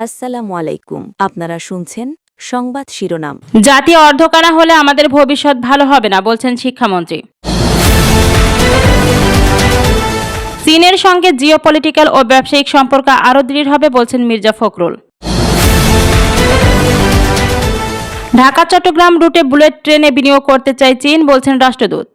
আসসালামু আলাইকুম। আপনারা শুনছেন সংবাদ শিরোনাম। জাতি অর্ধকানা হলে আমাদের ভবিষ্যৎ ভালো হবে না, বলছেন শিক্ষামন্ত্রী। চীনের সঙ্গে জিওপলিটিক্যাল ও ব্যবসায়িক সম্পর্ক আরও দৃঢ় হবে, বলছেন মির্জা ফখরুল। ঢাকা চট্টগ্রাম রুটে বুলেট ট্রেনে বিনিয়োগ করতে চায় চীন, বলছেন রাষ্ট্রদূত।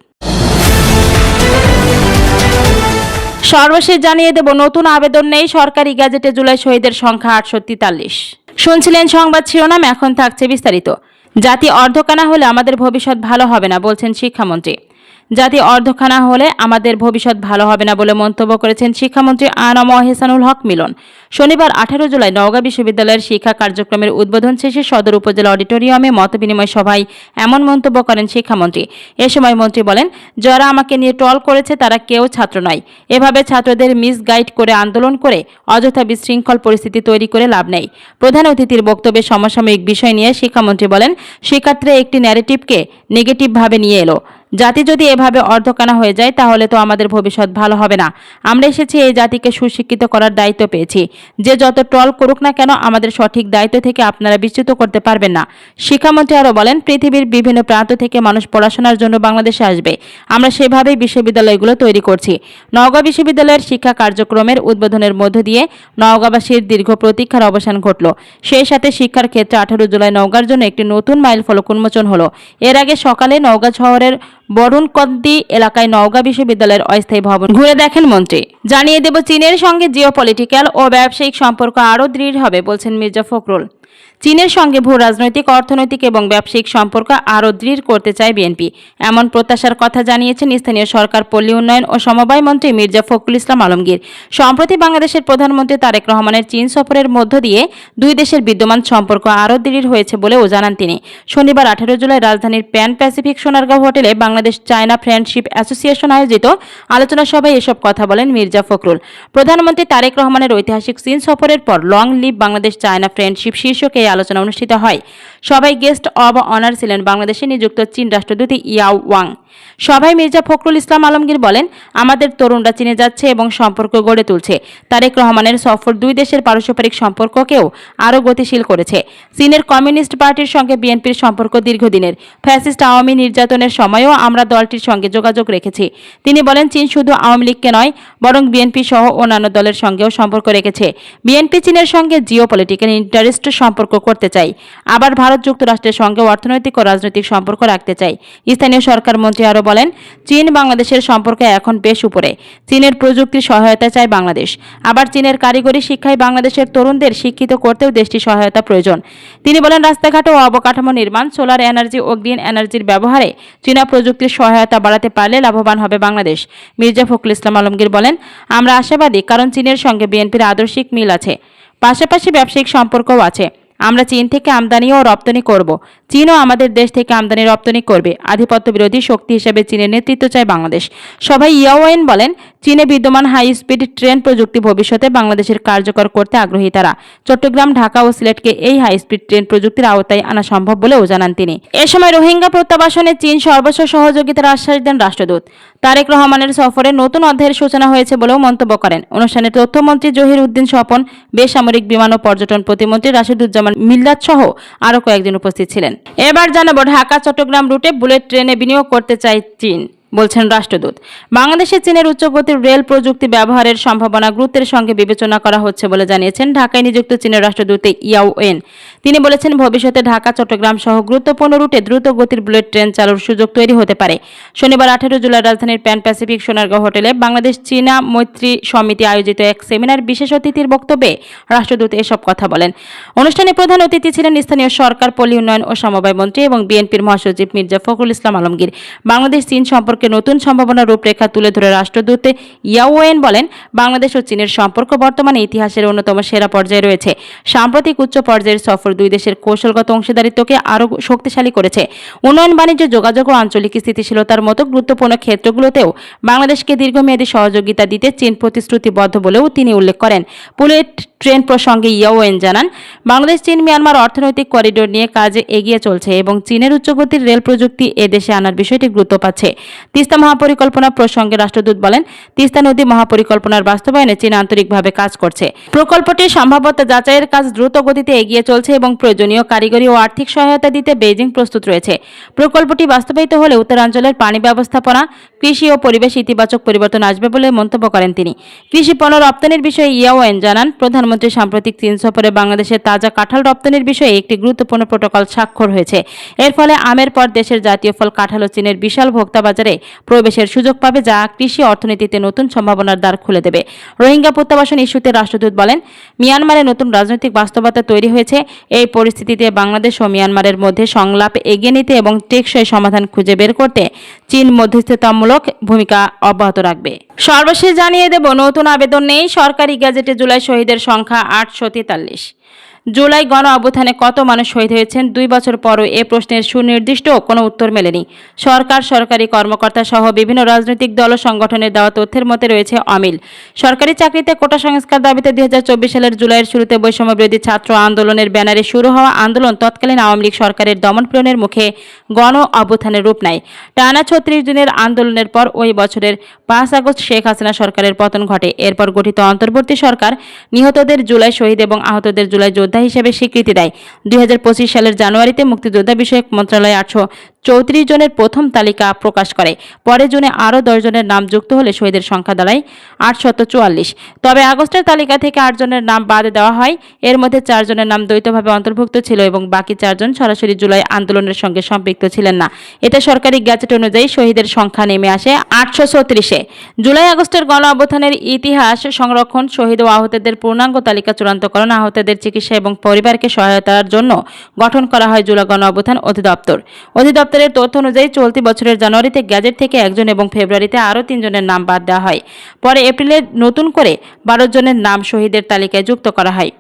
সর্বশেষ জানিয়ে দেব, নতুন আবেদন নেই সরকারি গ্যাজেটে। জুলাই শহীদের সংখ্যা 843। শুনছিলেন সংবাদ শিরোনাম, এখন থাকছে বিস্তারিত। জাতি অর্ধকানা হলে আমাদের ভবিষ্যৎ ভালো হবে না, বলছেন শিক্ষামন্ত্রী। জাতি অর্ধখানা হলে আমাদের ভবিষ্যৎ ভালো হবে না বলে মন্তব্য করেছেন শিক্ষামন্ত্রী আনম এহসানুল হক মিলন। শনিবার 18 জুলাই নওগাঁ বিশ্ববিদ্যালয়ের শিক্ষা কার্যক্রমের উদ্বোধন শেষে সদর উপজেলা অডিটোরিয়ামে মতবিনিময় সভায় এমন মন্তব্য করেন শিক্ষামন্ত্রী। এ সময় মন্ত্রী বলেন, যারা আমাকে নিয়ে ট্রল করেছে তারা কেউ ছাত্র নয়। এভাবে ছাত্রদের মিসগাইড করে আন্দোলন করে অযথা বিশৃঙ্খল পরিস্থিতি তৈরি করে লাভ নেই। প্রধান অতিথির বক্তব্যে সমসাময়িক বিষয় নিয়ে শিক্ষামন্ত্রী বলেন, শিক্ষার্থীরা একটি ন্যারেটিভকে নেগেটিভভাবে নিয়ে এলো। জাতি যদি এভাবে অর্ধকানা হয়ে যায় তাহলে তো আমাদের ভবিষ্যৎ ভালো হবে না। আমরা এসেছি এই জাতিকে সুশিক্ষিত করার দায়িত্ব পেয়েছি। যে যত ট্রল করুক না কেন, আমাদের সঠিক দায়িত্ব থেকে আপনারা বিচ্যুত করতে পারবেন না। শিক্ষামন্ত্রী আরও বলেন, পৃথিবীর বিভিন্ন প্রান্ত থেকে মানুষ পড়াশোনার জন্য বাংলাদেশে আসবে। আমরা সেভাবেই বিশ্ববিদ্যালয়গুলো তৈরি করছি। নওগাঁ বিশ্ববিদ্যালয়ের শিক্ষা কার্যক্রমের উদ্বোধনের মধ্য দিয়ে নওগাঁবাসীর দীর্ঘ প্রতীক্ষার অবসান ঘটল। সেই সাথে শিক্ষার ক্ষেত্রে 18 জুলাই নওগাঁর জন্য একটি নতুন মাইলফলক উন্মোচন হলো। এর আগে সকালে নওগাঁ শহরের বরুণকদ্দি এলাকায় নওগাঁ বিশ্ববিদ্যালয়ের অস্থায়ী ভবন ঘুরে দেখেন মন্ত্রী। জানিয়ে দেব, চীনের সঙ্গে জিওপলিটিক্যাল ও ব্যবসায়িক সম্পর্ক আরও দৃঢ় হবে, বলছেন মির্জা ফখরুল। চীনের সঙ্গে ভূ রাজনৈতিক, অর্থনৈতিক এবং ব্যবসায়িক সম্পর্ক আরও দৃঢ় করতে চায় বিএনপি। এমন প্রত্যাশার কথা জানিয়েছেন স্থানীয় সরকার, পল্লী উন্নয়ন ও সমবায় মন্ত্রী মির্জা ফখরুল ইসলাম আলমগীর। সম্প্রতি বাংলাদেশের প্রধানমন্ত্রী তারেক রহমানের চীন সফরের মধ্য দিয়ে দুই দেশের বিদ্যমান সম্পর্ক আরও দৃঢ় হয়েছে বলেও জানান তিনি। শনিবার 18 জুলাই রাজধানীর প্যান প্যাসিফিক সোনারগাঁও হোটেলে বাংলাদেশ চায়না ফ্রেন্ডশিপ অ্যাসোসিয়েশন আয়োজিত আলোচনা সভায় এসব কথা বলেন মির্জা ফখরুল। প্রধানমন্ত্রী তারেক রহমানের ঐতিহাসিক চীন সফরের পর long live Bangladesh China friendship শীর্ষকে এই আলোচনা অনুষ্ঠিত হয়। সবাই গেস্ট অব অনার ছিলেন বাংলাদেশে নিযুক্ত চীন রাষ্ট্রদূত ইয়াও ওয়াং। সভায় মির্জা ফখরুল ইসলাম আলমগীর বলেন, আমাদের তরুণরা চীনে যাচ্ছে এবং সম্পর্ক গড়ে তুলছে। তারেক রহমানের সফর দুই দেশের পারস্পরিক সম্পর্ককেও আরও গতিশীল করেছে। চীনের কমিউনিস্ট পার্টির সঙ্গে বিএনপির সম্পর্ক দীর্ঘদিনের। ফ্যাসিস্ট আওয়ামী নির্যাতনের সময়ও আমরা দলটির সঙ্গে যোগাযোগ রেখেছি। তিনি বলেন, চীন শুধু আওয়ামী লীগকে নয়, বরং বিএনপি সহ অন্যান্য দলের সঙ্গেও সম্পর্ক রেখেছে। বিএনপি চীনের সঙ্গে জিওপলিটিক্যাল ইন্টারেস্ট সম্পর্ক করতে চাই। আবার ভারত যুক্তরাষ্ট্রের সঙ্গে অর্থনৈতিক ও রাজনৈতিক সম্পর্ক রাখতে চাই। স্থানীয় সরকার মন্ত্রী আরও বলেন, চীন বাংলাদেশের সম্পর্কে এখন বেশ উপরে। চীনের প্রযুক্তির সহায়তা চায় বাংলাদেশ। আবার চীনের কারিগরি শিক্ষায় বাংলাদেশের তরুণদের শিক্ষিত করতেও দেশটির সহায়তা প্রয়োজন। তিনি বলেন, রাস্তাঘাট ও অবকাঠামো নির্মাণ, সোলার এনার্জি ও গ্রিন এনার্জির ব্যবহারে চীনা প্রযুক্তির সহায়তা বাড়াতে পারলে লাভবান হবে বাংলাদেশ। মির্জা ফখরুল ইসলাম আলমগীর বলেন, আমরা আশাবাদী, কারণ চীনের সঙ্গে বিএনপির আদর্শিক মিল আছে, পাশাপাশি ব্যবসায়িক সম্পর্কও আছে। আমরা চীন থেকে আমদানি ও রপ্তানি করব, চীনও আমাদের দেশ থেকে আমদানি রপ্তানি করবে। আধিপত্য বিরোধী শক্তি হিসেবে চীনের নেতৃত্ব চায় বাংলাদেশ। সবাই ইয়াওয়েন বলেন, চীনে বিদ্যমান হাই স্পিড ট্রেন প্রযুক্তি ভবিষ্যতে বাংলাদেশের কার্যকর করতে আগ্রহী তারা। চট্টগ্রাম, ঢাকা ও সিলেটকে এই হাই স্পিড ট্রেন প্রযুক্তির আওতায় আনা সম্ভব বলেও জানান তিনি। এ সময় রোহিঙ্গা প্রত্যাবাসনে চীন সর্বস্ব সহযোগিতার আশ্বাস দেন রাষ্ট্রদূত। তারেক রহমানের সফরে নতুন অধ্যায়ের সূচনা হয়েছে বলেও মন্তব্য করেন। অনুষ্ঠানে তথ্যমন্ত্রী জহির উদ্দিন স্বপন, বেসামরিক বিমান ও পর্যটন প্রতিমন্ত্রী রাশিদুজ্জামান মিল্লাত সহ আরও কয়েকজন উপস্থিত ছিলেন। এবার জানাবো, ঢাকা চট্টগ্রাম রুটে বুলেট ট্রেনে বিনিয়োগ করতে চায় চীন, বলছেন রাষ্ট্রদূত। বাংলাদেশে চীনের উচ্চগতির রেল প্রযুক্তি ব্যবহারের সম্ভাবনা গুরুত্বের সঙ্গে বিবেচনা করা হচ্ছে বলে জানিয়েছেন ঢাকায় নিযুক্ত চীনের রাষ্ট্রদূত ইয়াও ওয়েন। তিনি বলেছেন, ভবিষ্যতে ঢাকা চট্টগ্রাম সহ গুরুত্বপূর্ণ রুটে দ্রুত গতির বুলেট ট্রেন চালুর সুযোগ তৈরি হতে পারে। শনিবার 18 জুলাই রাজধানীর প্যান প্যাসিফিক সোনারগাঁও হোটেলে বাংলাদেশ চীনা মৈত্রী সমিতি আয়োজিত এক সেমিনার বিশেষ অতিথির বক্তব্যে রাষ্ট্রদূত এসব কথা বলেন। অনুষ্ঠানে প্রধান অতিথি ছিলেন স্থানীয় সরকার, পল্লী উন্নয়ন ও সমবায় মন্ত্রী এবং বিএনপির মহাসচিব মির্জা ফখরুল ইসলাম আলমগীর। বাংলাদেশ চীন সম্পর্কে নতুন সম্ভাবনার রূপরেখা তুলে ধরে রাষ্ট্রদূত ইয়াওয়েন বলেন, বাংলাদেশ ও চীনের সম্পর্ক বর্তমানে ইতিহাসের অন্যতম সেরা পর্যায়ে রয়েছে। সাম্প্রতিক উচ্চ পর্যায়ের সফর দুই দেশের কৌশলগত অংশীদারিত্বকে আরও শক্তিশালী করেছে। উন্নয়ন, বাণিজ্য, যোগাযোগ ও আঞ্চলিক স্থিতিশীলতার মতো গুরুত্বপূর্ণ ক্ষেত্রগুলোতেও বাংলাদেশকে দীর্ঘমেয়াদী সহযোগিতা দিতে চীন প্রতিশ্রুতিবদ্ধ বলেও তিনি উল্লেখ করেন। বুলেট ট্রেন প্রসঙ্গে ইয়াওয়েন জানান, বাংলাদেশ চীন মিয়ানমার অর্থনৈতিক করিডোর নিয়ে কাজ এগিয়ে চলছে এবং চীনের উচ্চগতির রেল প্রযুক্তি এ দেশে আনার বিষয়টি গুরুত্ব পাচ্ছে। তিস্তা মহাপরিকল্পনা প্রসঙ্গে রাষ্ট্রদূত বলেন, তিস্তা নদী মহাপরিকল্পনার বাস্তবায়নে চীন আন্তরিকভাবে কাজ করছে। প্রকল্পটির সম্ভাব্যতা যাচাইয়ের কাজ দ্রুত গতিতে এগিয়ে চলছে এবং প্রয়োজনীয় কারিগরি ও আর্থিক সহায়তা দিতে বেইজিং প্রস্তুত রয়েছে। প্রকল্পটি বাস্তবায়িত হলে উত্তরাঞ্চলের পানি ব্যবস্থাপনা, কৃষি ও পরিবেশ ইতিবাচক পরিবর্তন আসবে বলে মন্তব্য করেন তিনি। কৃষি পণ্য রপ্তানির বিষয়ে ইয়াওয়েন জানান, প্রধানমন্ত্রী সাম্প্রতিক চীন সফরে বাংলাদেশের তাজা কাঁঠাল রপ্তানির বিষয়ে একটি গুরুত্বপূর্ণ প্রোটোকল স্বাক্ষর হয়েছে। এর ফলে আমের পর দেশের জাতীয় ফল কাঁঠাল ও চীনের বিশাল ভোক্তা বাজারে প্রবেশের সুযোগ পাবে, যা কৃষি অর্থনীতিতে নতুন সম্ভাবনার দ্বার খুলে দেবে। রোহিঙ্গা প্রত্যাবাসন ইস্যুতে রাষ্ট্রদূত বলেন, মিয়ানমারে নতুন রাজনৈতিক বাস্তবতা তৈরি হয়েছে। এই পরিস্থিতিতে বাংলাদেশ ও মিয়ানমারের মধ্যে সংলাপ এগিয়ে নিতে এবং টেকসই সমাধান খুঁজে বের করতে চীন মধ্যস্থতামূলক ভূমিকা অব্যাহত রাখবে। সর্বশেষ জানিয়ে দেব, নতুন আবেদন নেই সরকারি গ্যাজেটে জুলাই শহীদের সংখ্যা 843। জুলাই গণ অভ্যুত্থানে কত মানুষ শহীদ হয়েছেন 2 বছর পরও এ প্রশ্নের সুনির্দিষ্ট কোনো উত্তর মেলেনি। সরকার, সরকারি কর্মকর্তা সহ বিভিন্ন রাজনৈতিক দল ও সংগঠনের দেওয়া তথ্যের মধ্যে রয়েছে অমিল। সরকারি চাকরিতে কোটা সংস্কার দাবিতে 2024 সালের জুলাইয়ের শুরুতে বৈষম্য বিরোধী ছাত্র আন্দোলনের ব্যানারে শুরু হওয়া আন্দোলন তৎকালীন আওয়ামী লীগ সরকারের দমনপীড়নের মুখে গণ অভ্যুত্থানের রূপ নেয়। টানা 36 দিনের আন্দোলনের পর ওই বছরের 5 আগস্ট শেখ হাসিনা সরকারের পতন ঘটে। এরপর গঠিত অন্তর্বর্তী সরকার নিহতদের জুলাই শহীদ এবং আহতদের জুলাই যোদ্ধা হিসেবে স্বীকৃতি দেয়। 2025 সালের জানুয়ারিতে মুক্তিযোদ্ধা বিষয়ক মন্ত্রণালয় 834 জনের প্রথম তালিকা প্রকাশ করে। পরে জুনে আরও 10 জনের নাম যুক্ত হলে শহীদের সংখ্যা দাঁড়ায় 844। তবে আগস্টের তালিকা থেকে 8 জনের নাম বাদ দেওয়া হয়। এর মধ্যে 4 জনের নাম দ্বৈতভাবে অন্তর্ভুক্ত ছিল এবং বাকি 4 জন সরাসরি জুলাই আন্দোলনের সঙ্গে সম্পৃক্ত ছিলেন না। এতে সরকারি গ্যাজেট অনুযায়ী শহীদের সংখ্যা নেমে আসে 836-এ। জুলাই আগস্টের গণ অভ্যুত্থানের ইতিহাস সংরক্ষণ, শহীদ ও আহতদের পূর্ণাঙ্গ তালিকা চূড়ান্তকরণ, আহতদের চিকিৎসা এবং পরিবারকে সহায়তার জন্য গঠন করা হয় জুলাই গণ অভ্যুত্থান অধিদপ্তর। অধিদপ্তরের তথ্য অনুযায়ী চলতি বছরের জানুয়ারিতে গ্যাজেট থেকে 1 জন এবং ফেব্রুয়ারিতে আরও 3 জনের নাম বাদ দেওয়া হয়। পরে এপ্রিলে নতুন করে 12 জনের নাম শহীদের তালিকায় যুক্ত করা হয়।